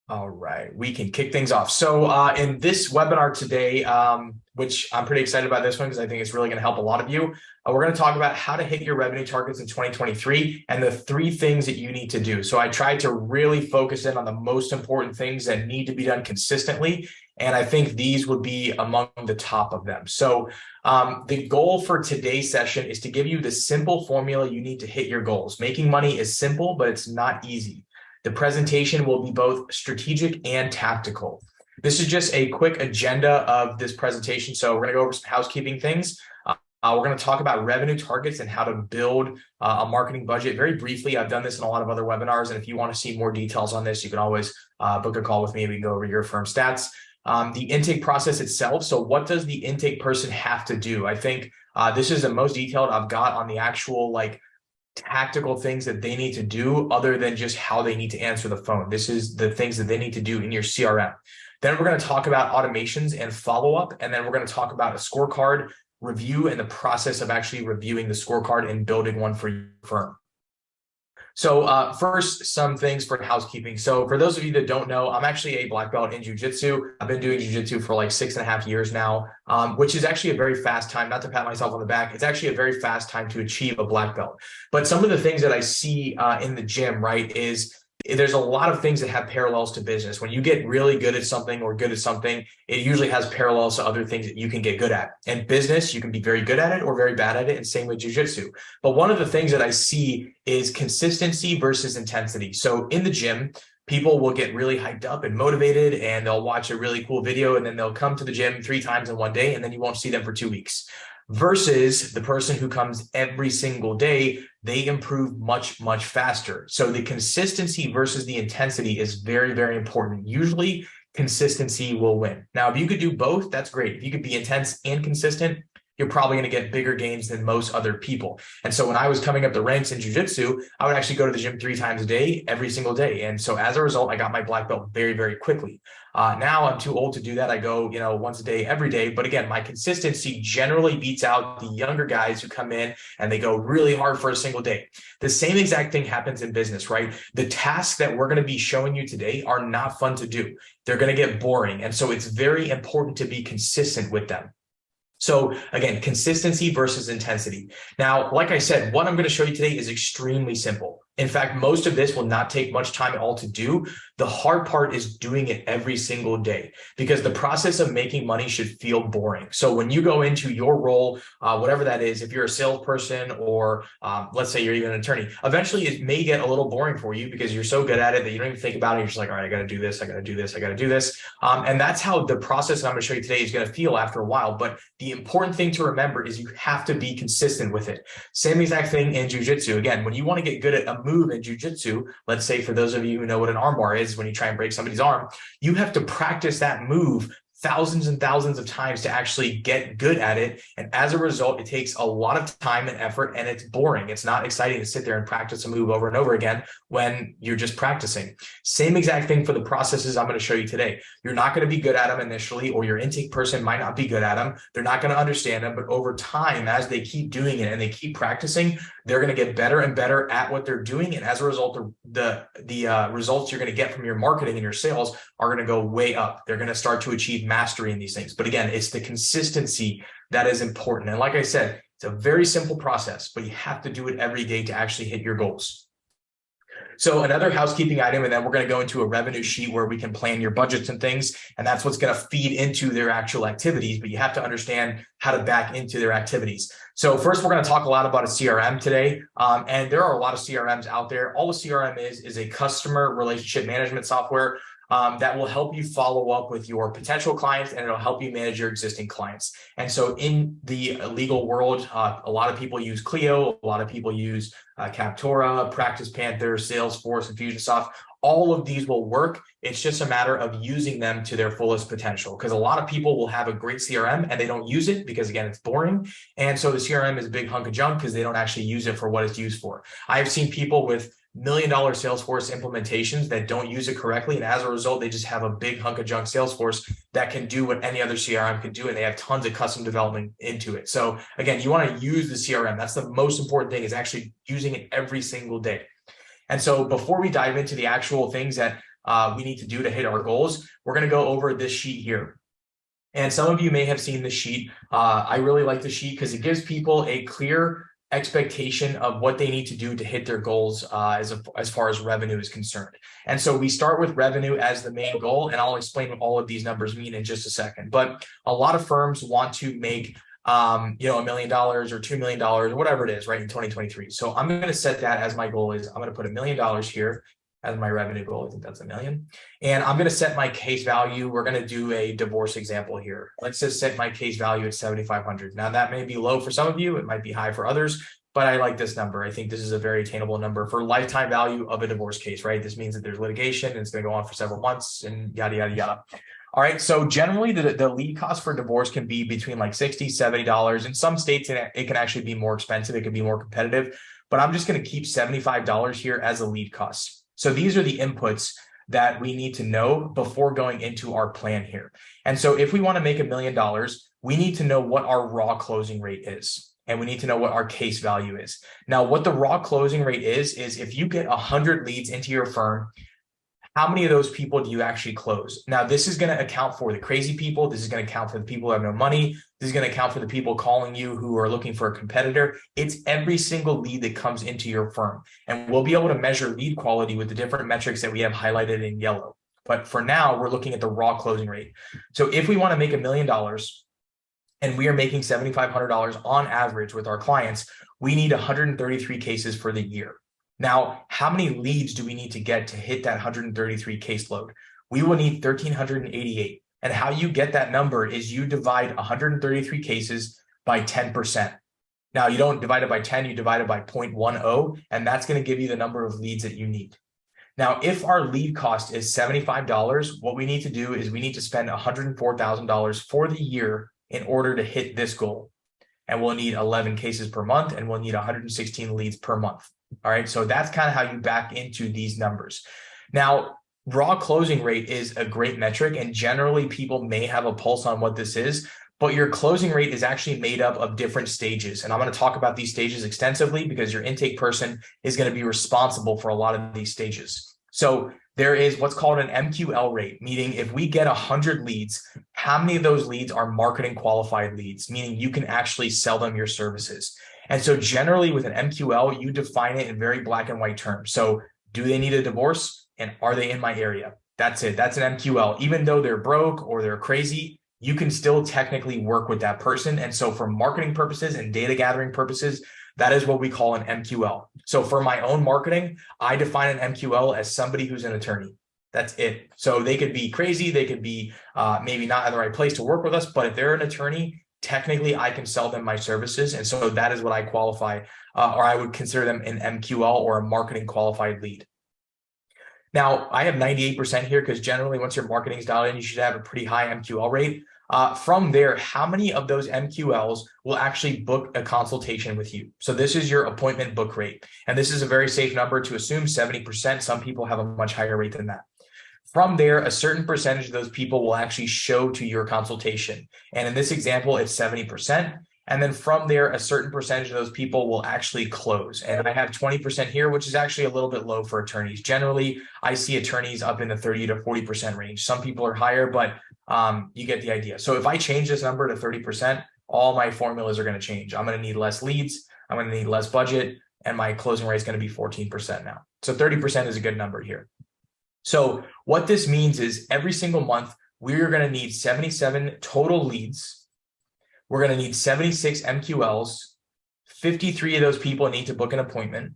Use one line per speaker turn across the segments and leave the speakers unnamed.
All right, we can kick things off. So in this webinar today, which I'm pretty excited about this one because I think it's really going to help a lot of you, we're going to talk about how to hit your revenue targets in 2023 and the 3 things that you need to do. So I tried to really focus in on the most important things that need to be done consistently. And I think these would be among the top of them. So the goal for today's session is to give you the simple formula you need to hit your goals. Making money is simple, but it's not easy. The presentation will be both strategic and tactical. This is just a quick agenda of this presentation. So we're going to go over some housekeeping things. We're going to talk about revenue targets and how to build a marketing budget very briefly. I've done this in a lot of other webinars. And if you want to see more details on this, you can always book a call with me. We can go over your firm stats. The intake process itself. So what does the intake person have to do? I think this is the most detailed I've got on the actual tactical things that they need to do other than just how they need to answer the phone. This is the things that they need to do in your CRM. Then we're going to talk about automations and follow-up. And then we're going to talk about a scorecard review and the process of actually reviewing the scorecard and building one for your firm. So first, some things for housekeeping. So for those of you that don't know, I'm actually a black belt in jiu-jitsu. I've been doing jiu-jitsu for like 6.5 years now, which is actually a very fast time, not to pat myself on the back. It's actually a very fast time to achieve a black belt. But some of the things that I see in the gym, right, is there's a lot of things that have parallels to business. When you get really good at something or good at something, it usually has parallels to other things that you can get good at. In business, you can be very good at it or very bad at it, and same with jiu-jitsu. But one of the things that I see is consistency versus intensity. So in the gym, people will get really hyped up and motivated, and they'll watch a really cool video, and then they'll come to the gym 3 times in one day, and then you won't see them for 2 weeks. Versus the person who comes every single day, they improve much, much faster. So the consistency versus the intensity is very, very important. Usually consistency will win. Now, if you could do both, that's great. If you could be intense and consistent, you're probably going to get bigger gains than most other people. And so when I was coming up the ranks in jiu-jitsu, I would actually go to the gym 3 times a day, every single day. And so as a result, I got my black belt very, very quickly. Now I'm too old to do that. I go, once a day, every day. But again, my consistency generally beats out the younger guys who come in and they go really hard for a single day. The same exact thing happens in business, right? The tasks that we're going to be showing you today are not fun to do. They're going to get boring. And so it's very important to be consistent with them. So again, consistency versus intensity. Now, like I said, what I'm going to show you today is extremely simple. In fact, most of this will not take much time at all to do. The hard part is doing it every single day because the process of making money should feel boring. So when you go into your role, whatever that is, if you're a salesperson or let's say you're even an attorney, eventually it may get a little boring for you because you're so good at it that you don't even think about it. You're just like, all right, I got to do this. I got to do this. I got to do this. And that's how the process that I'm going to show you today is going to feel after a while. But the important thing to remember is you have to be consistent with it. Same exact thing in jiu-jitsu. Again, when you want to get good at a move in jiu-jitsu, let's say for those of you who know what an armbar is, when you try and break somebody's arm, you have to practice that move thousands and thousands of times to actually get good at it. And as a result, it takes a lot of time and effort, and it's boring. It's not exciting to sit there and practice a move over and over again when you're just practicing. Same exact thing for the processes I'm going to show you today. You're not going to be good at them initially, or your intake person might not be good at them. They're not going to understand them, but over time, as they keep doing it and they keep practicing, they're going to get better and better at what they're doing. And as a result, the results you're going to get from your marketing and your sales are going to go way up. They're going to start to achieve mastery in these things. But again, it's the consistency that is important. And like I said, it's a very simple process, but you have to do it every day to actually hit your goals. So another housekeeping item, and then we're going to go into a revenue sheet where we can plan your budgets and things. And that's what's going to feed into their actual activities, but you have to understand how to back into their activities. So first, we're going to talk a lot about a CRM today. And there are a lot of CRMs out there. All a CRM is a customer relationship management software that will help you follow up with your potential clients, and it'll help you manage your existing clients. And so in the legal world, a lot of people use Clio, a lot of people use Captora, Practice Panther, Salesforce, Infusionsoft. All of these will work. It's just a matter of using them to their fullest potential, because a lot of people will have a great CRM and they don't use it because, again, it's boring. And so the CRM is a big hunk of junk because they don't actually use it for what it's used for. I've seen people with $1 million Salesforce implementations that don't use it correctly. And as a result, they just have a big hunk of junk Salesforce that can do what any other CRM can do. And they have tons of custom development into it. So again, you want to use the CRM. That's the most important thing, is actually using it every single day. And so before we dive into the actual things that we need to do to hit our goals, we're going to go over this sheet here. And some of you may have seen the sheet. I really like the sheet because it gives people a clear expectation of what they need to do to hit their goals as far as revenue is concerned. And so we start with revenue as the main goal, and I'll explain what all of these numbers mean in just a second. But a lot of firms want to make $1 million or $2 million or whatever it is, right, in 2023. So I'm going to set that as my goal is I'm going to put $1 million here as my revenue goal. I think that's $1 million. And I'm going to set my case value. We're going to do a divorce example here. Let's just set my case value at 7,500. Now that may be low for some of you. It might be high for others, but I like this number. I think this is a very attainable number for lifetime value of a divorce case, right? This means that there's litigation and it's going to go on for several months and yada, yada, yada. All right. So generally the lead cost for divorce can be between like $60, $70. In some states, it can actually be more expensive. It can be more competitive, but I'm just going to keep $75 here as a lead cost. So these are the inputs that we need to know before going into our plan here. And so if we want to make $1 million, we need to know what our raw closing rate is. And we need to know what our case value is. Now, what the raw closing rate is if you get 100 leads into your firm, how many of those people do you actually close? Now, this is going to account for the crazy people. This is going to account for the people who have no money. This is going to account for the people calling you who are looking for a competitor. It's every single lead that comes into your firm. And we'll be able to measure lead quality with the different metrics that we have highlighted in yellow. But for now, we're looking at the raw closing rate. So if we want to make $1 million and we are making $7,500 on average with our clients, we need 133 cases for the year. Now, how many leads do we need to get to hit that 133 caseload? We will need 1,388. And how you get that number is you divide 133 cases by 10%. Now, you don't divide it by 10, you divide it by 0.10, and that's going to give you the number of leads that you need. Now, if our lead cost is $75, what we need to do is we need to spend $104,000 for the year in order to hit this goal. And we'll need 11 cases per month, and we'll need 116 leads per month. All right, so that's kind of how you back into these numbers. Now, raw closing rate is a great metric, and generally people may have a pulse on what this is, but your closing rate is actually made up of different stages. And I'm going to talk about these stages extensively because your intake person is going to be responsible for a lot of these stages. So there is what's called an MQL rate, meaning if we get 100 leads, how many of those leads are marketing qualified leads, meaning you can actually sell them your services. And so generally with an MQL, you define it in very black and white terms. So do they need a divorce and are they in my area? That's it. That's an MQL. Even though they're broke or they're crazy, you can still technically work with that person. And so for marketing purposes and data gathering purposes, that is what we call an MQL. So for my own marketing, I define an MQL as somebody who's an attorney. That's it. So they could be crazy. They could be maybe not in the right place to work with us, but if they're an attorney, technically I can sell them my services. And so that is what I qualify, or I would consider them an MQL or a marketing qualified lead. Now I have 98% here because generally once your marketing is dialed in, you should have a pretty high MQL rate. From there, how many of those MQLs will actually book a consultation with you? So this is your appointment book rate. And this is a very safe number to assume 70%. Some people have a much higher rate than that. From there, a certain percentage of those people will actually show to your consultation. And in this example, it's 70%. And then from there, a certain percentage of those people will actually close. And I have 20% here, which is actually a little bit low for attorneys. Generally, I see attorneys up in the 30 to 40% range. Some people are higher, but you get the idea. So if I change this number to 30%, all my formulas are going to change. I'm going to need less leads. I'm going to need less budget. And my closing rate is going to be 14% now. So 30% is a good number here. So what this means is every single month, we're going to need 77 total leads. We're going to need 76 MQLs. 53 of those people need to book an appointment.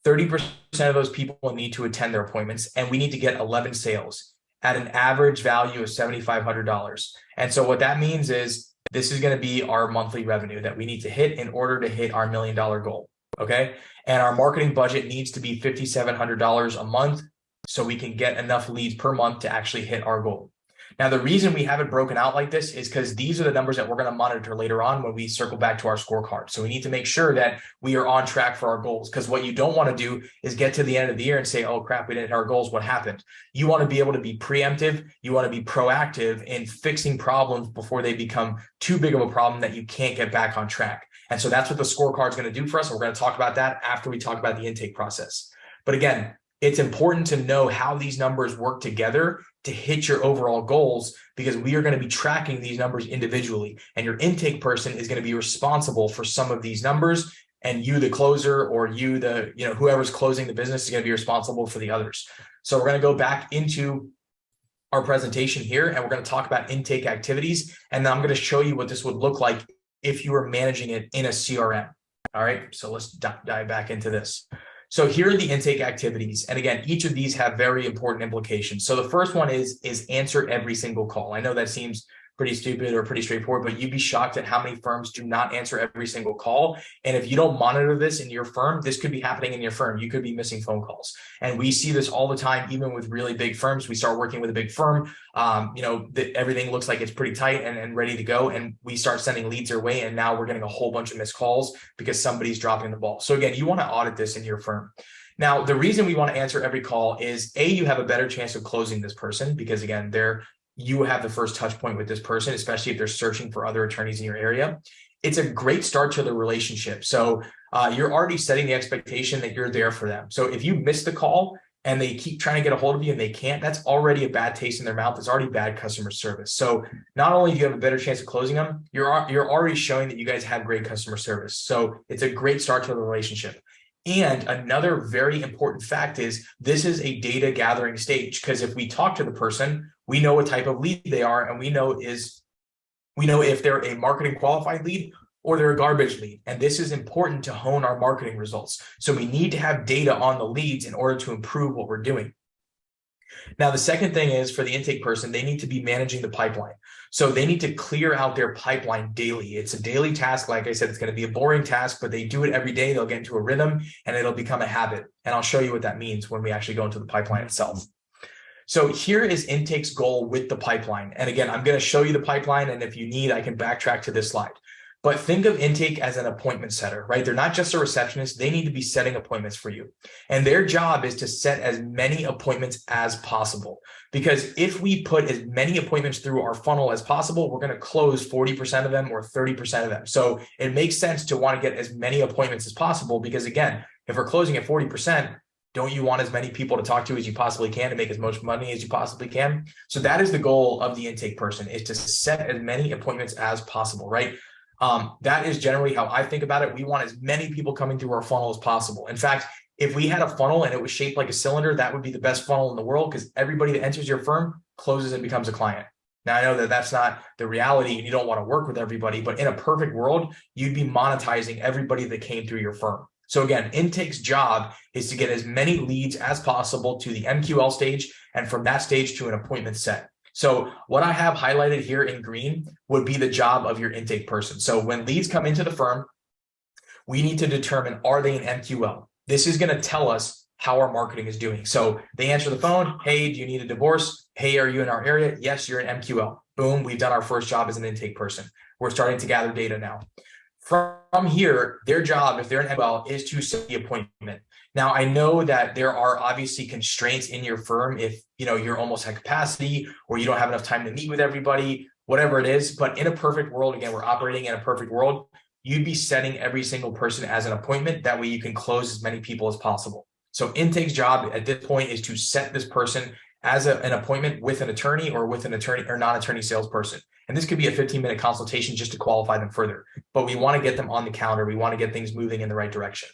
30% of those people need to attend their appointments. And we need to get 11 sales at an average value of $7,500. And so what that means is this is going to be our monthly revenue that we need to hit in order to hit our $1 million goal. Okay. And our marketing budget needs to be $5,700 a month so we can get enough leads per month to actually hit our goal. Now, the reason we have it broken out like this is because these are the numbers that we're going to monitor later on when we circle back to our scorecard. So we need to make sure that we are on track for our goals, because what you don't want to do is get to the end of the year and say, oh crap, we didn't hit our goals. What happened? You want to be able to be preemptive. You want to be proactive in fixing problems before they become too big of a problem that you can't get back on track. And so that's what the scorecard is going to do for us. And we're going to talk about that after we talk about the intake process. But again, It's important to know how these numbers work together to hit your overall goals, because we are going to be tracking these numbers individually, and your intake person is going to be responsible for some of these numbers, and you, the closer, or you, the, whoever's closing the business, is going to be responsible for the others. So we're going to go back into our presentation here, and we're going to talk about intake activities, and then I'm going to show you what this would look like if you were managing it in a CRM. All right, so let's dive back into this. So here are the intake activities. And again, each of these have very important implications. So the first one is answer every single call. I know that seems pretty stupid or pretty straightforward, but you'd be shocked at how many firms do not answer every single call. And if you don't monitor this in your firm, this could be happening in your firm. You could be missing phone calls. And we see this all the time, even with really big firms. We start working with a big firm, everything looks like it's pretty tight and ready to go. And we start sending leads their way. And now we're getting a whole bunch of missed calls because somebody's dropping the ball. So again, you want to audit this in your firm. Now, the reason we want to answer every call is you have a better chance of closing this person, because again, you have the first touch point with this person, especially if they're searching for other attorneys in your area. It's a great start to the relationship. So you're already setting the expectation that you're there for them. So if you miss the call and they keep trying to get a hold of you and they can't, that's already a bad taste in their mouth. It's already bad customer service. So not only do you have a better chance of closing them, you're already showing that you guys have great customer service. So it's a great start to the relationship. And another very important fact is this is a data gathering stage, because if we talk to the person, we know what type of lead they are, and we know if they're a marketing qualified lead or they're a garbage lead. And this is important to hone our marketing results. So we need to have data on the leads in order to improve what we're doing. Now, the second thing is, for the intake person, they need to be managing the pipeline. So they need to clear out their pipeline daily. It's a daily task. Like I said, it's going to be a boring task, but they do it every day. They'll get into a rhythm and it'll become a habit. And I'll show you what that means when we actually go into the pipeline itself. So here is intake's goal with the pipeline. And again, I'm going to show you the pipeline, and if you need, I can backtrack to this slide. But think of intake as an appointment setter, right? They're not just a receptionist. They need to be setting appointments for you. And their job is to set as many appointments as possible. Because if we put as many appointments through our funnel as possible, we're going to close 40% of them or 30% of them. So it makes sense to want to get as many appointments as possible, because again, if we're closing at 40%, don't you want as many people to talk to as you possibly can to make as much money as you possibly can? So that is the goal of the intake person, is to set as many appointments as possible, right? That is generally how I think about it. We want as many people coming through our funnel as possible. In fact, if we had a funnel and it was shaped like a cylinder, that would be the best funnel in the world, because everybody that enters your firm closes and becomes a client. Now, I know that that's not the reality and you don't want to work with everybody, but in a perfect world, you'd be monetizing everybody that came through your firm. So again, intake's job is to get as many leads as possible to the MQL stage, and from that stage to an appointment set. So what I have highlighted here in green would be the job of your intake person. So when leads come into the firm, we need to determine, are they an MQL? This is going to tell us how our marketing is doing. So they answer the phone. Hey, do you need a divorce? Hey, are you in our area? Yes, you're an MQL. Boom, we've done our first job as an intake person. We're starting to gather data now. From here, their job, if they're an MQL, is to set the appointment. Now, I know that there are obviously constraints in your firm if you're almost at capacity, or you don't have enough time to meet with everybody, whatever it is. But in a perfect world, again, we're operating in a perfect world, you'd be setting every single person as an appointment. That way you can close as many people as possible. So intake's job at this point is to set this person as an appointment with an attorney or with an attorney or non-attorney salesperson. And this could be a 15-minute consultation just to qualify them further. But we want to get them on the calendar. We want to get things moving in the right direction.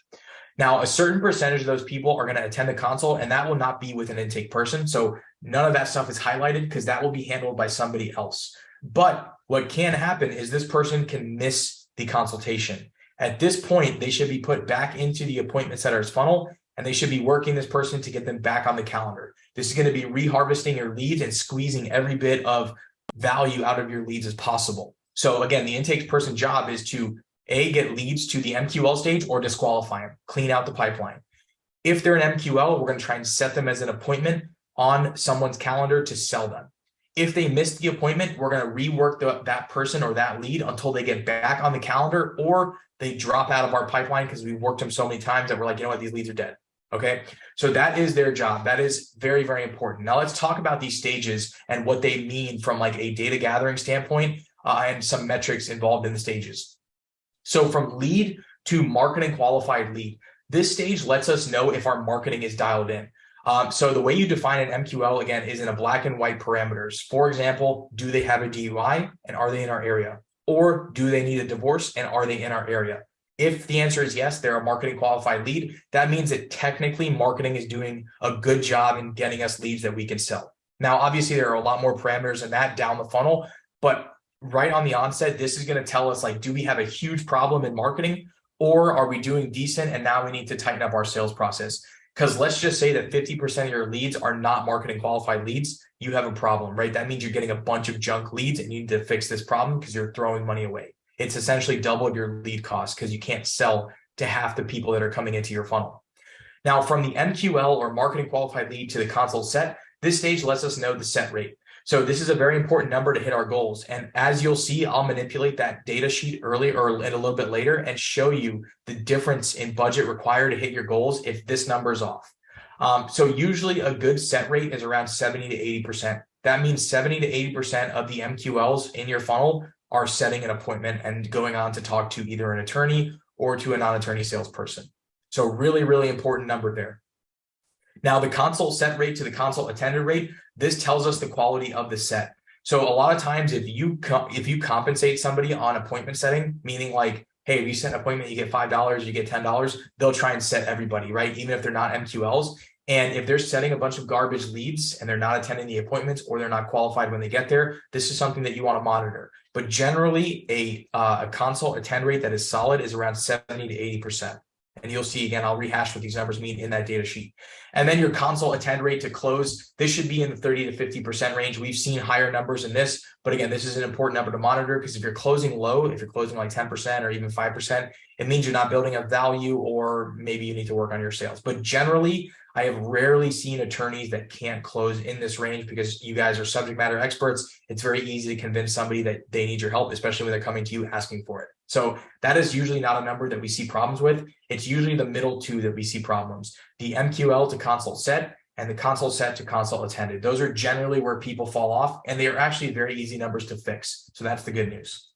Now, a certain percentage of those people are going to attend the consult, and that will not be with an intake person. So none of that stuff is highlighted because that will be handled by somebody else. But what can happen is this person can miss the consultation. At this point, they should be put back into the appointment setter's funnel, and they should be working this person to get them back on the calendar. This is going to be reharvesting your leads and squeezing every bit of value out of your leads as possible. So again, the intake person's job is to get leads to the MQL stage or disqualify them, clean out the pipeline. If they're an MQL, we're going to try and set them as an appointment on someone's calendar to sell them. If they missed the appointment, we're going to rework that person or that lead until they get back on the calendar, or they drop out of our pipeline because we've worked them so many times that we're like, you know what, these leads are dead. Okay, so that is their job. That is very, very important. Now let's talk about these stages and what they mean from like a data gathering standpoint and some metrics involved in the stages. So from lead to marketing qualified lead, this stage lets us know if our marketing is dialed in. So the way you define an MQL, again, is in a black and white parameters. For example, do they have a DUI and are they in our area? Or do they need a divorce and are they in our area? If the answer is yes, they're a marketing qualified lead. That means that technically marketing is doing a good job in getting us leads that we can sell. Now, obviously, there are a lot more parameters than that down the funnel, but right on the onset, this is going to tell us, like, do we have a huge problem in marketing or are we doing decent and now we need to tighten up our sales process? Because let's just say that 50% of your leads are not marketing qualified leads. You have a problem, right? That means you're getting a bunch of junk leads and you need to fix this problem because you're throwing money away. It's essentially double your lead cost because you can't sell to half the people that are coming into your funnel. Now, from the MQL or marketing qualified lead to the consult set, this stage lets us know the set rate. So this is a very important number to hit our goals. And as you'll see, I'll manipulate that data sheet early or a little bit later and show you the difference in budget required to hit your goals if this number is off. So usually a good set rate is around 70 to 80%. That means 70 to 80% of the MQLs in your funnel are setting an appointment and going on to talk to either an attorney or to a non-attorney salesperson. So really, really important number there. Now, the consult set rate to the consult attended rate, this tells us the quality of the set. So a lot of times if you compensate somebody on appointment setting, meaning like, hey, if you set an appointment, you get $5, you get $10, they'll try and set everybody, right? Even if they're not MQLs. And if they're setting a bunch of garbage leads and they're not attending the appointments or they're not qualified when they get there, this is something that you want to monitor. But generally, a consult attend rate that is solid is around 70 to 80%. And you'll see, again, I'll rehash what these numbers mean in that data sheet. And then your consult attend rate to close, this should be in the 30 to 50% range. We've seen higher numbers in this, but again, this is an important number to monitor because if you're closing low, if you're closing like 10% or even 5%, it means you're not building a value or maybe you need to work on your sales. But generally, I have rarely seen attorneys that can't close in this range because you guys are subject matter experts. It's very easy to convince somebody that they need your help, especially when they're coming to you asking for it. So that is usually not a number that we see problems with. It's usually the middle two that we see problems. The MQL to consult set and the consult set to consult attended. Those are generally where people fall off, and they are actually very easy numbers to fix. So that's the good news.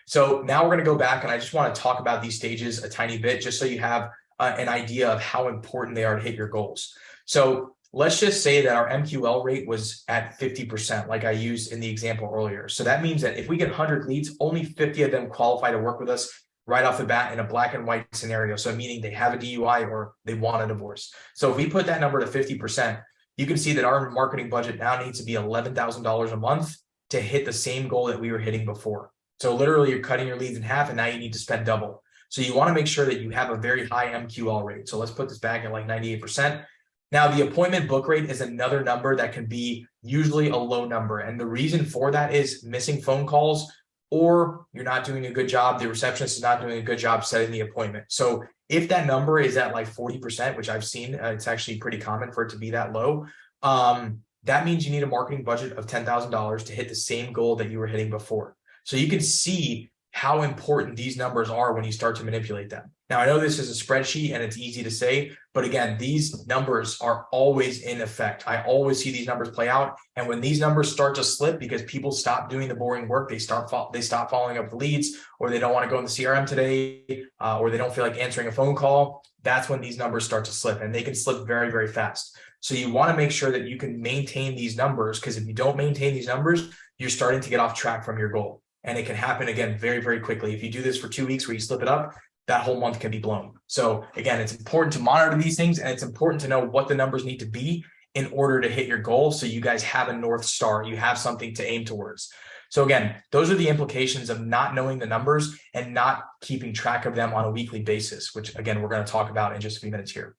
So now we're going to go back, and I just want to talk about these stages a tiny bit, just so you have an idea of how important they are to hit your goals. So let's just say that our MQL rate was at 50%, like I used in the example earlier. So that means that if we get 100 leads, only 50 of them qualify to work with us right off the bat in a black and white scenario. So meaning they have a DUI or they want a divorce. So if we put that number to 50%, you can see that our marketing budget now needs to be $11,000 a month to hit the same goal that we were hitting before. So literally you're cutting your leads in half and now you need to spend double. So you want to make sure that you have a very high MQL rate. So let's put this back at like 98%. Now, the appointment book rate is another number that can be usually a low number. And the reason for that is missing phone calls, or you're not doing a good job. The receptionist is not doing a good job setting the appointment. So if that number is at like 40%, which I've seen, it's actually pretty common for it to be that low. That means you need a marketing budget of $10,000 to hit the same goal that you were hitting before. So you can see how important these numbers are when you start to manipulate them. Now, I know this is a spreadsheet and it's easy to say, but again, these numbers are always in effect. I always see these numbers play out. And when these numbers start to slip because people stop doing the boring work, they stop following up the leads, or they don't want to go in the CRM today, or they don't feel like answering a phone call, that's when these numbers start to slip, and they can slip very, very fast. So you want to make sure that you can maintain these numbers, because if you don't maintain these numbers, you're starting to get off track from your goal. And it can happen again very, very quickly. If you do this for 2 weeks where you slip it up, that whole month can be blown. So again, it's important to monitor these things, and it's important to know what the numbers need to be in order to hit your goal. So you guys have a North Star, you have something to aim towards. So again, those are the implications of not knowing the numbers and not keeping track of them on a weekly basis, which again, we're going to talk about in just a few minutes here.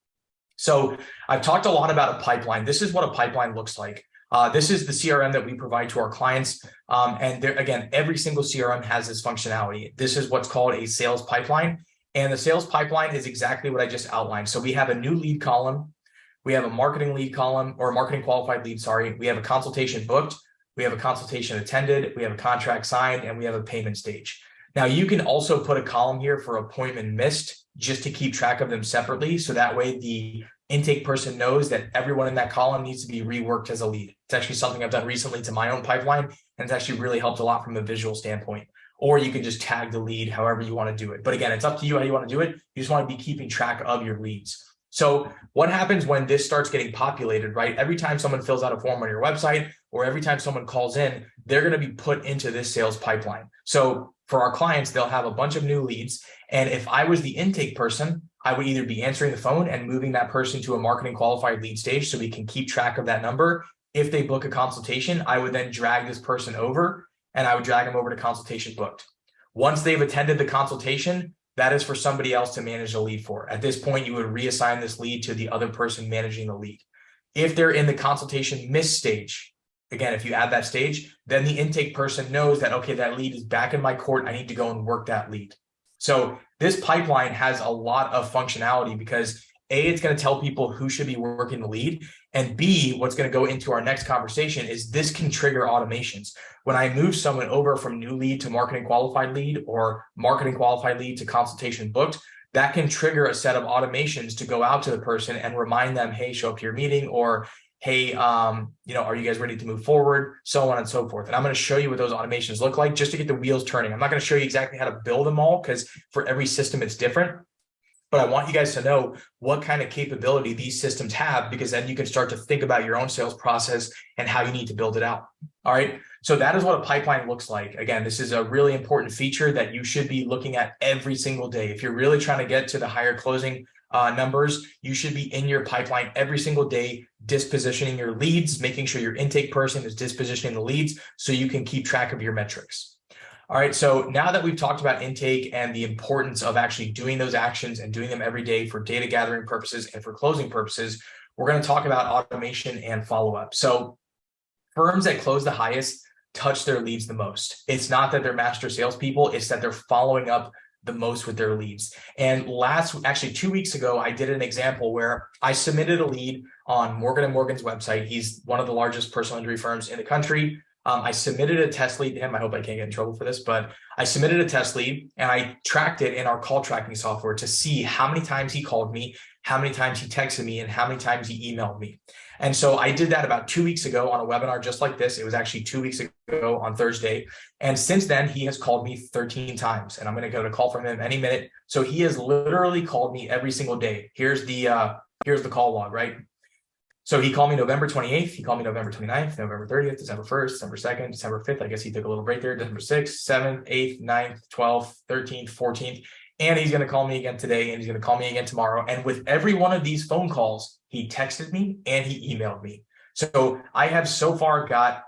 So I've talked a lot about a pipeline. This is what a pipeline looks like. This is the CRM that we provide to our clients. And there, again, every single CRM has this functionality. This is what's called a sales pipeline. And the sales pipeline is exactly what I just outlined. So we have a new lead column. We have a marketing lead column, or marketing qualified lead, sorry. We have a consultation booked. We have a consultation attended. We have a contract signed, and we have a payment stage. Now, you can also put a column here for appointment missed, just to keep track of them separately. So that way the intake person knows that everyone in that column needs to be reworked as a lead. It's actually something I've done recently to my own pipeline, and it's actually really helped a lot from a visual standpoint. Or you can just tag the lead however you want to do it. But again, it's up to you how you want to do it. You just want to be keeping track of your leads. So what happens when this starts getting populated, right? Every time someone fills out a form on your website or every time someone calls in, they're going to be put into this sales pipeline. So for our clients, they'll have a bunch of new leads. And if I was the intake person, I would either be answering the phone and moving that person to a marketing qualified lead stage so we can keep track of that number. If they book a consultation, I would then drag this person over and I would drag them over to consultation booked. Once they've attended the consultation, that is for somebody else to manage the lead for. At this point, you would reassign this lead to the other person managing the lead. If they're in the consultation miss stage, again, if you add that stage, then the intake person knows that, okay, that lead is back in my court. I need to go and work that lead. So this pipeline has a lot of functionality because A, it's going to tell people who should be working the lead. And B, what's going to go into our next conversation is this can trigger automations. When I move someone over from new lead to marketing qualified lead or marketing qualified lead to consultation booked, that can trigger a set of automations to go out to the person and remind them, hey, show up to your meeting, or hey, are you guys ready to move forward? So on and so forth. And I'm going to show you what those automations look like just to get the wheels turning. I'm not going to show you exactly how to build them all because for every system, it's different. But I want you guys to know what kind of capability these systems have, because then you can start to think about your own sales process and how you need to build it out. All right. So that is what a pipeline looks like. Again, this is a really important feature that you should be looking at every single day. If you're really trying to get to the higher closing numbers, you should be in your pipeline every single day, dispositioning your leads, making sure your intake person is dispositioning the leads so you can keep track of your metrics. All right, so now that we've talked about intake and the importance of actually doing those actions and doing them every day for data gathering purposes and for closing purposes, we're going to talk about automation and follow-up. So firms that close the highest touch their leads the most. It's not that they're master salespeople, it's that they're following up the most with their leads. And actually 2 weeks ago, I did an example where I submitted a lead on Morgan & Morgan's website. He's one of the largest personal injury firms in the country. I submitted a test lead to him. I hope I can't get in trouble for this, but I submitted a test lead and I tracked it in our call tracking software to see how many times he called me, how many times he texted me, and how many times he emailed me. And so I did that about 2 weeks ago on a webinar just like this. It was actually 2 weeks ago on Thursday. And since then, he has called me 13 times, and I'm going to get a call from him any minute. So he has literally called me every single day. Here's the call log, right? So he called me November 28th, he called me November 29th, November 30th, December 1st, December 2nd, December 5th. I guess he took a little break there, December 6th, 7th, 8th, 9th, 12th, 13th, 14th. And he's going to call me again today, and he's going to call me again tomorrow. And with every one of these phone calls, he texted me and he emailed me. So I have so far got,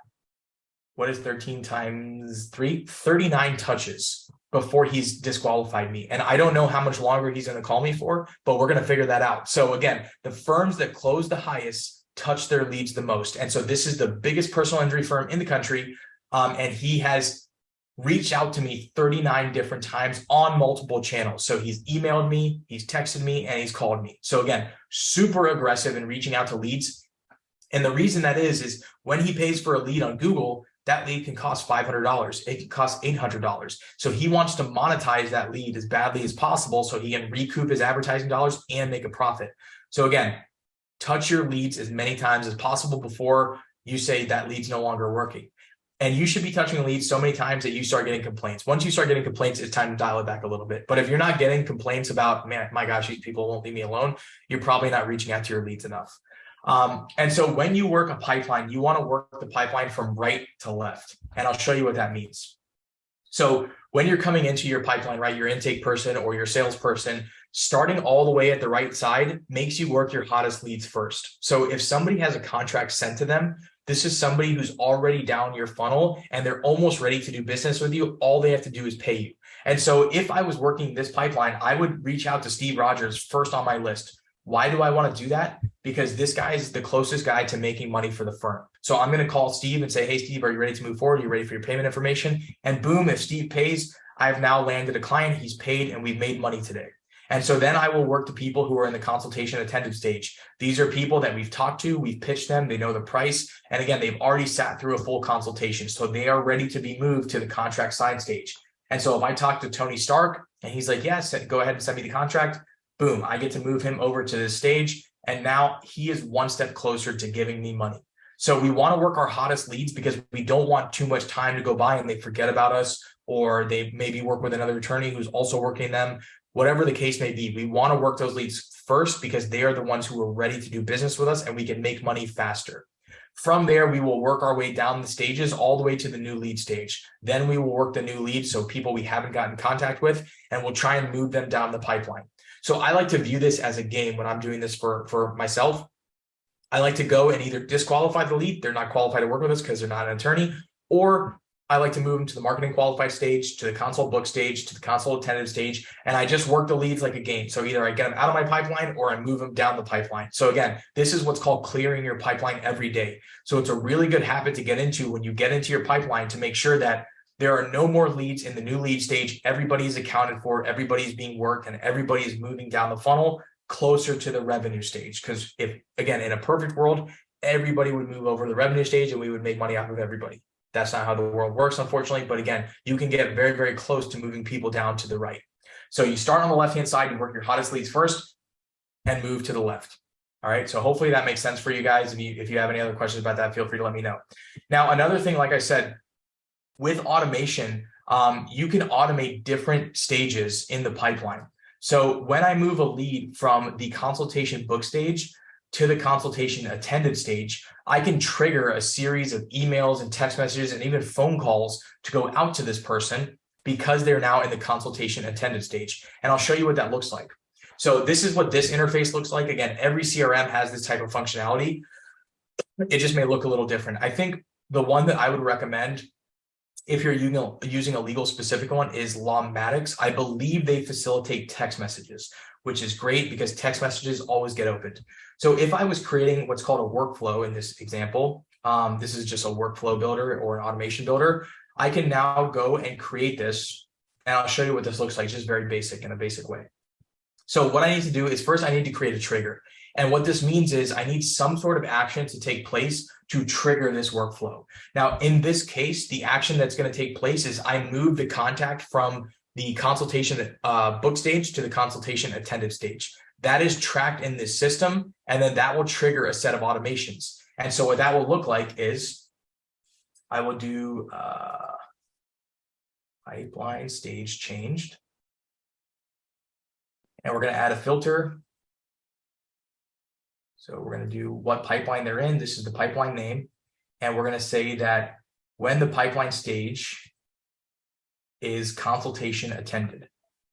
what is 13 times 3? 39 touches before he's disqualified me. And I don't know how much longer he's going to call me for, but we're going to figure that out. So again, the firms that close the highest touch their leads the most. And so this is the biggest personal injury firm in the country. And he has reached out to me 39 different times on multiple channels. So he's emailed me, he's texted me, and he's called me. So again, super aggressive in reaching out to leads. And the reason that is when he pays for a lead on Google, that lead can cost $500. It can cost $800. So he wants to monetize that lead as badly as possible so he can recoup his advertising dollars and make a profit. So again, touch your leads as many times as possible before you say that lead's no longer working. And you should be touching leads so many times that you start getting complaints. Once you start getting complaints, it's time to dial it back a little bit. But if you're not getting complaints about, man, my gosh, these people won't leave me alone, you're probably not reaching out to your leads enough. And so when you work a pipeline, you want to work the pipeline from right to left. And I'll show you what that means. So when you're coming into your pipeline, right, your intake person or your salesperson, starting all the way at the right side makes you work your hottest leads first. So if somebody has a contract sent to them, this is somebody who's already down your funnel and they're almost ready to do business with you. All they have to do is pay you. And so if I was working this pipeline, I would reach out to Steve Rogers first on my list. Why do I want to do that? Because this guy is the closest guy to making money for the firm. So I'm going to call Steve and say, hey, Steve, are you ready to move forward? Are you ready for your payment information? And boom, if Steve pays, I've now landed a client, he's paid, and we've made money today. And so then I will work to people who are in the consultation attended stage. These are people that we've talked to, we've pitched them, they know the price. And again, they've already sat through a full consultation. So they are ready to be moved to the contract sign stage. And so if I talk to Tony Stark and he's like, yes, go ahead and send me the contract, boom, I get to move him over to this stage. And now he is one step closer to giving me money. So we want to work our hottest leads because we don't want too much time to go by and they forget about us, or they maybe work with another attorney who's also working them. whatever the case may be. We want to work those leads first because they are the ones who are ready to do business with us and we can make money faster. From there, we will work our way down the stages all the way to the new lead stage. Then we will work the new leads, so people we haven't gotten in contact with, and we'll try and move them down the pipeline. So I like to view this as a game when I'm doing this for myself. I like to go and either disqualify the lead, they're not qualified to work with us because they're not an attorney, or I like to move them to the marketing qualified stage, to the consult book stage, to the consult attended stage, and I just work the leads like a game. So either I get them out of my pipeline or I move them down the pipeline. So again, this is what's called clearing your pipeline every day. So it's a really good habit to get into when you get into your pipeline to make sure that there are no more leads in the new lead stage. Everybody's accounted for, everybody's being worked, and everybody is moving down the funnel closer to the revenue stage. Because if, again, in a perfect world, everybody would move over to the revenue stage and we would make money off of everybody. That's not how the world works, unfortunately. But again, you can get very, very close to moving people down to the right. So you start on the left-hand side, you work your hottest leads first and move to the left. All right. So hopefully that makes sense for you guys. If you have any other questions about that, feel free to let me know. Now, another thing, like I said, with automation, you can automate different stages in the pipeline. So when I move a lead from the consultation book stage to the consultation attended stage, I can trigger a series of emails and text messages and even phone calls to go out to this person because they're now in the consultation attended stage. And I'll show you what that looks like. So this is what this interface looks like. Again, every CRM has this type of functionality. It just may look a little different. I think the one that I would recommend if you're using a legal specific one is Lawmatics. I believe they facilitate text messages, which is great because text messages always get opened. So if I was creating what's called a workflow in this example, this is just a workflow builder or an automation builder, I can now go and create this, and I'll show you what this looks like, just very basic in a basic way. So what I need to do is first I need to create a trigger. And what this means is I need some sort of action to take place to trigger this workflow. Now, in this case, the action that's going to take place is I move the contact from the consultation book stage to the consultation attended stage. That is tracked in this system, and then that will trigger a set of automations. And so what that will look like is I will do pipeline stage changed. And we're going to add a filter. So we're going to do what pipeline they're in. This is the pipeline name. And we're going to say that when the pipeline stage is consultation attended.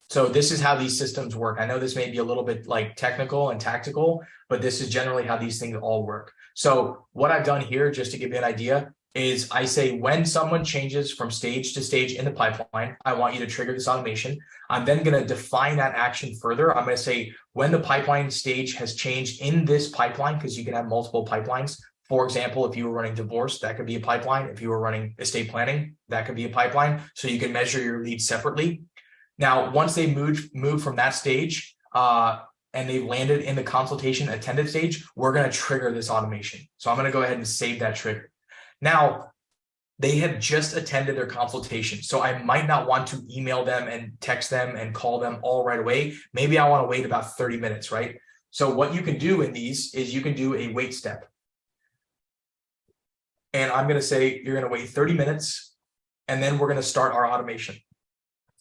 So this is how these systems work. I know this may be a little bit like technical and tactical, but this is generally how these things all work. So what I've done here, just to give you an idea, is I say when someone changes from stage to stage in the pipeline, I want you to trigger this automation. I'm then going to define that action further. I'm going to say when the pipeline stage has changed in this pipeline, because you can have multiple pipelines. For example, if you were running divorce, that could be a pipeline. If you were running estate planning, that could be a pipeline. So you can measure your leads separately. Now, once they move from that stage and they've landed in the consultation attended stage, we're going to trigger this automation. So I'm going to go ahead and save that trigger. Now, they have just attended their consultation. So I might not want to email them and text them and call them all right away. Maybe I want to wait about 30 minutes, right? So what you can do in these is you can do a wait step. And I'm going to say you're going to wait 30 minutes, and then we're going to start our automation.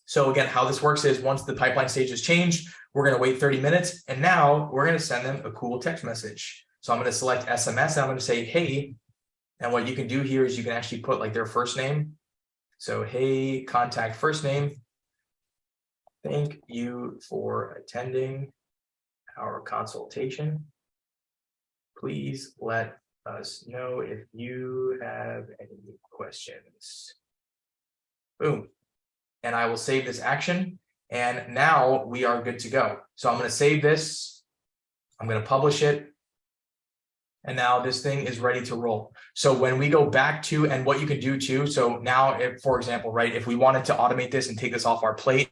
So again, how this works is once the pipeline stage is changed, we're going to wait 30 minutes. And now we're going to send them a cool text message. So I'm going to select SMS and I'm going to say, hey, and what you can do here is you can actually put like their first name. So, hey, contact first name. Thank you for attending our consultation. Please let us know if you have any questions. Boom. And I will save this action. And now we are good to go. So I'm going to save this. I'm going to publish it. And now this thing is ready to roll. So when we go back to, and what you can do too, so now, if, for example, right, if we wanted to automate this and take this off our plate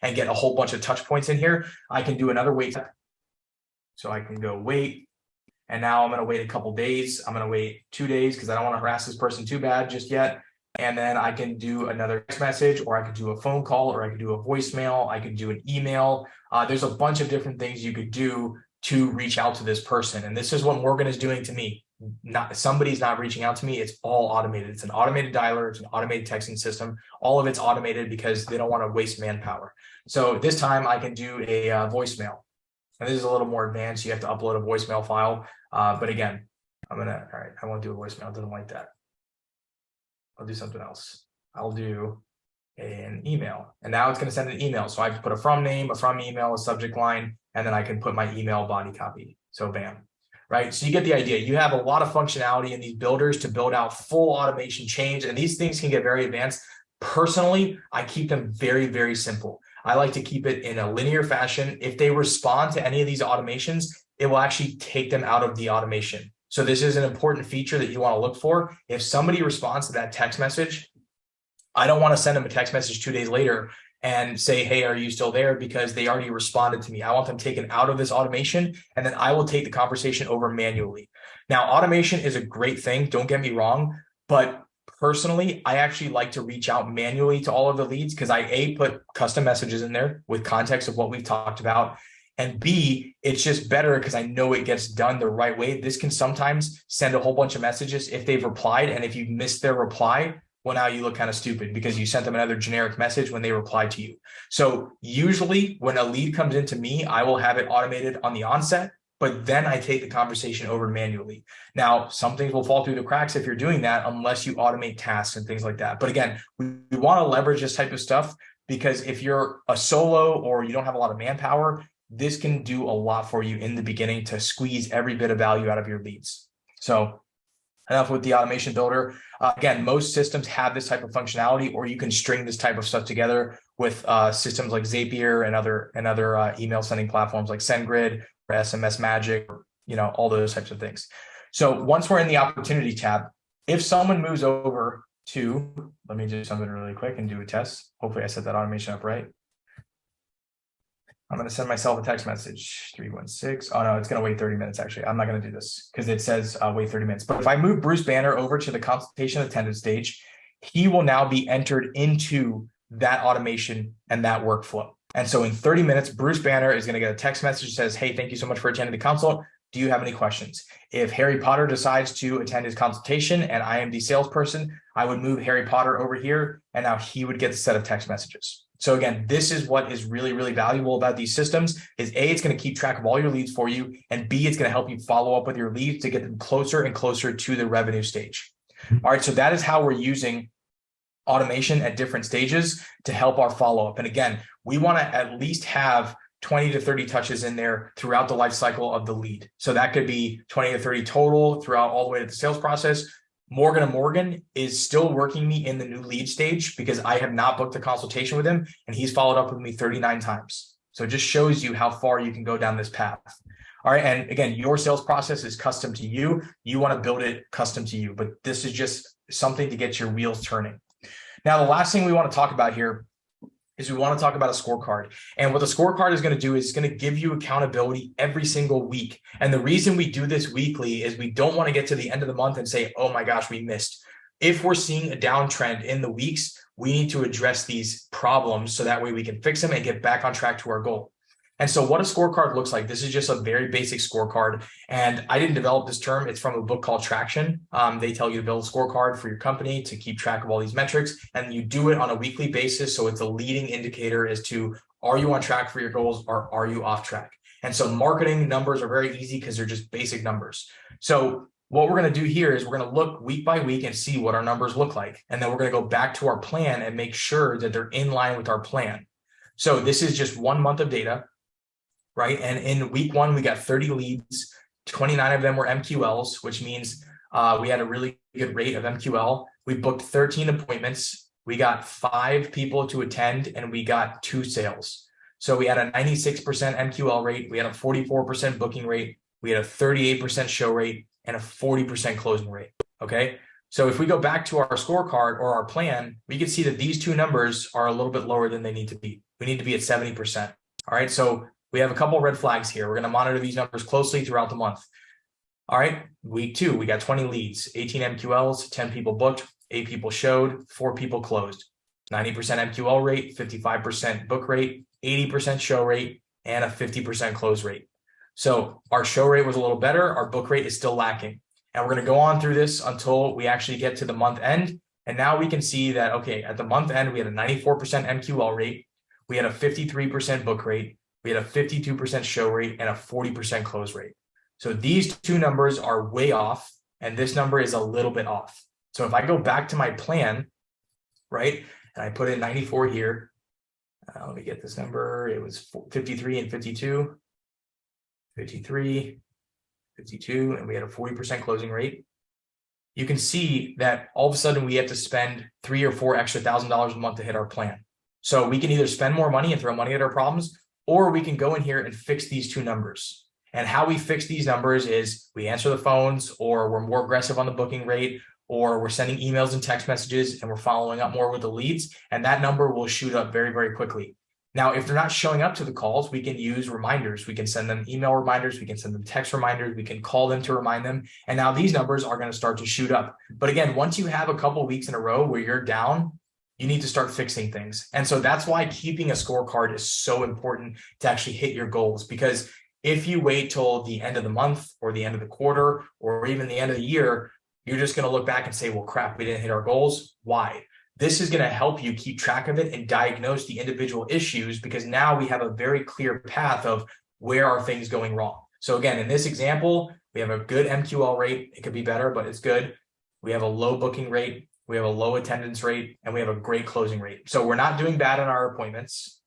and get a whole bunch of touch points in here, I can do another wait. So I can go wait. And now I'm going to wait a couple days. I'm going to wait 2 days because I don't want to harass this person too bad just yet. And then I can do another text message, or I could do a phone call, or I could do a voicemail. I could do an email. There's a bunch of different things you could do to reach out to this person. And this is what Morgan is doing to me. somebody's not reaching out to me, it's all automated. It's an automated dialer, it's an automated texting system. All of it's automated because they don't want to waste manpower. So this time I can do a voicemail. And this is a little more advanced. You have to upload a voicemail file. But again, all right, I won't do a voicemail. It doesn't like that. I'll do something else. I'll do an email. And now it's going to send an email. So I have to put a from name, a from email, a subject line, and then I can put my email body copy. So bam, right? So you get the idea. You have a lot of functionality in these builders to build out full automation chains. And these things can get very advanced. Personally, I keep them very, very simple. I like to keep it in a linear fashion. If they respond to any of these automations, it will actually take them out of the automation. So this is an important feature that you want to look for. If somebody responds to that text message, I don't want to send them a text message 2 days later and say, hey, are you still there? Because they already responded to me. I want them taken out of this automation, and then I will take the conversation over manually. Now, automation is a great thing. Don't get me wrong, but personally, I actually like to reach out manually to all of the leads because I put custom messages in there with context of what we've talked about. And B, it's just better because I know it gets done the right way. This can sometimes send a whole bunch of messages if they've replied. And if you missed their reply, well, now you look kind of stupid because you sent them another generic message when they replied to you. So usually when a lead comes into me, I will have it automated on the onset, but then I take the conversation over manually. Now, some things will fall through the cracks if you're doing that, unless you automate tasks and things like that. But again, we want to leverage this type of stuff because if you're a solo or you don't have a lot of manpower, this can do a lot for you in the beginning to squeeze every bit of value out of your leads. So enough with the automation builder. Again, most systems have this type of functionality, or you can string this type of stuff together with systems like Zapier and other email sending platforms like SendGrid or SMS Magic, or, all those types of things. So once we're in the opportunity tab, if someone moves over to, let me do something really quick and do a test. Hopefully I set that automation up right. I'm going to send myself a text message, 316. Oh, no, it's going to wait 30 minutes, actually. I'm not going to do this because it says wait 30 minutes. But if I move Bruce Banner over to the consultation attendance stage, he will now be entered into that automation and that workflow. And so in 30 minutes, Bruce Banner is going to get a text message that says, hey, thank you so much for attending the consult. Do you have any questions? If Harry Potter decides to attend his consultation and I am the salesperson, I would move Harry Potter over here, and now he would get the set of text messages. So again, this is what is really, really valuable about these systems is A, it's going to keep track of all your leads for you, and B, it's going to help you follow up with your leads to get them closer and closer to the revenue stage. All right, so that is how we're using automation at different stages to help our follow-up. And again, we want to at least have 20 to 30 touches in there throughout the life cycle of the lead. So that could be 20 to 30 total throughout all the way to the sales process. Morgan & Morgan is still working me in the new lead stage because I have not booked a consultation with him, and he's followed up with me 39 times. So it just shows you how far you can go down this path. All right. And again, your sales process is custom to you. You want to build it custom to you, but this is just something to get your wheels turning. Now, the last thing we want to talk about here is we want to talk about a scorecard. And what the scorecard is going to do is it's going to give you accountability every single week. And the reason we do this weekly is we don't want to get to the end of the month and say, oh my gosh, we missed. If we're seeing a downtrend in the weeks, we need to address these problems so that way we can fix them and get back on track to our goal. And so what a scorecard looks like, this is just a very basic scorecard. And I didn't develop this term. It's from a book called Traction. They tell you to build a scorecard for your company to keep track of all these metrics. And you do it on a weekly basis. So it's a leading indicator as to, are you on track for your goals or are you off track? And so marketing numbers are very easy because they're just basic numbers. So what we're going to do here is we're going to look week by week and see what our numbers look like. And then we're going to go back to our plan and make sure that they're in line with our plan. So this is just 1 month of data. Right. And in week 1, we got 30 leads, 29 of them were MQLs, which means we had a really good rate of MQL. We booked 13 appointments. We got 5 people to attend and we got 2 sales. So we had a 96% MQL rate. We had a 44% booking rate. We had a 38% show rate and a 40% closing rate. Okay. So if we go back to our scorecard or our plan, we can see that these 2 numbers are a little bit lower than they need to be. We need to be at 70%. All right. So we have a couple of red flags here. We're going to monitor these numbers closely throughout the month. All right, week 2, we got 20 leads, 18 MQLs, 10 people booked, 8 people showed, 4 people closed. 90% MQL rate, 55% book rate, 80% show rate, and a 50% close rate. So our show rate was a little better. Our book rate is still lacking. And we're going to go on through this until we actually get to the month end. And now we can see that, okay, at the month end, we had a 94% MQL rate. We had a 53% book rate. We had a 52% show rate and a 40% close rate. So these two numbers are way off, and this number is a little bit off. So if I go back to my plan, right, and I put in 94 here, let me get this number. It was 53 and 52, 53, 52, and we had a 40% closing rate. You can see that all of a sudden we have to spend $3,000 or $4,000 extra a month to hit our plan. So we can either spend more money and throw money at our problems, or we can go in here and fix these two numbers. And how we fix these numbers is we answer the phones, or we're more aggressive on the booking rate, or we're sending emails and text messages and we're following up more with the leads, and that number will shoot up very, very quickly. Now, if they're not showing up to the calls, we can use reminders. We can send them email reminders. We can send them text reminders. We can call them to remind them. And now these numbers are going to start to shoot up. But again, once you have a couple of weeks in a row where you're down, you need to start fixing things. And so that's why keeping a scorecard is so important to actually hit your goals. Because if you wait till the end of the month or the end of the quarter or even the end of the year, you're just going to look back and say, well, crap, we didn't hit our goals. Why? This is going to help you keep track of it and diagnose the individual issues, because now we have a very clear path of where are things going wrong. So again, in this example, we have a good MQL rate. It could be better, but it's good. We have a low booking rate. We have a low attendance rate, and we have a great closing rate. So we're not doing bad on our appointments,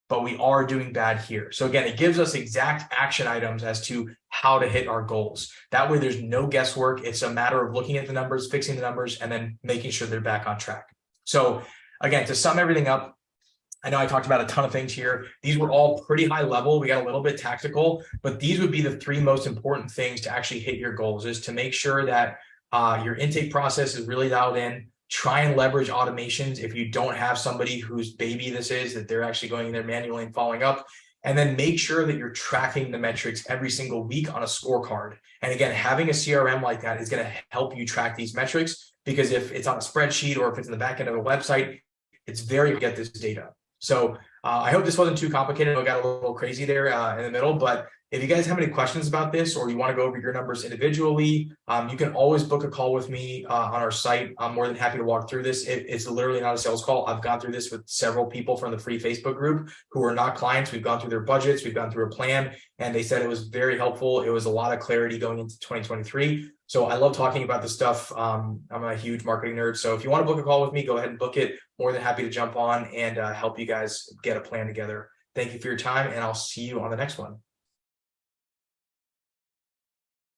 but we are doing bad here. So again, it gives us exact action items as to how to hit our goals. That way there's no guesswork. It's a matter of looking at the numbers, fixing the numbers, and then making sure they're back on track. So again, to sum everything up, I know I talked about a ton of things here. These were all pretty high level. We got a little bit tactical, but these would be the three most important things to actually hit your goals, is to make sure that your intake process is really dialed in. Try and leverage automations if you don't have somebody whose baby this is, that they're actually going in there manually and following up. And then make sure that you're tracking the metrics every single week on a scorecard. And again, having a CRM like that is going to help you track these metrics, because if it's on a spreadsheet or if it's in the back end of a website, it's very hard to get this data. So I hope this wasn't too complicated. I got a little crazy there in the middle, but if you guys have any questions about this, or you want to go over your numbers individually, you can always book a call with me on our site. I'm more than happy to walk through this. It's literally not a sales call. I've gone through this with several people from the free Facebook group who are not clients. We've gone through their budgets. We've gone through a plan, and they said it was very helpful. It was a lot of clarity going into 2023. So I love talking about this stuff. I'm a huge marketing nerd. So if you want to book a call with me, go ahead and book it. More than happy to jump on and help you guys get a plan together. Thank you for your time, and I'll see you on the next one.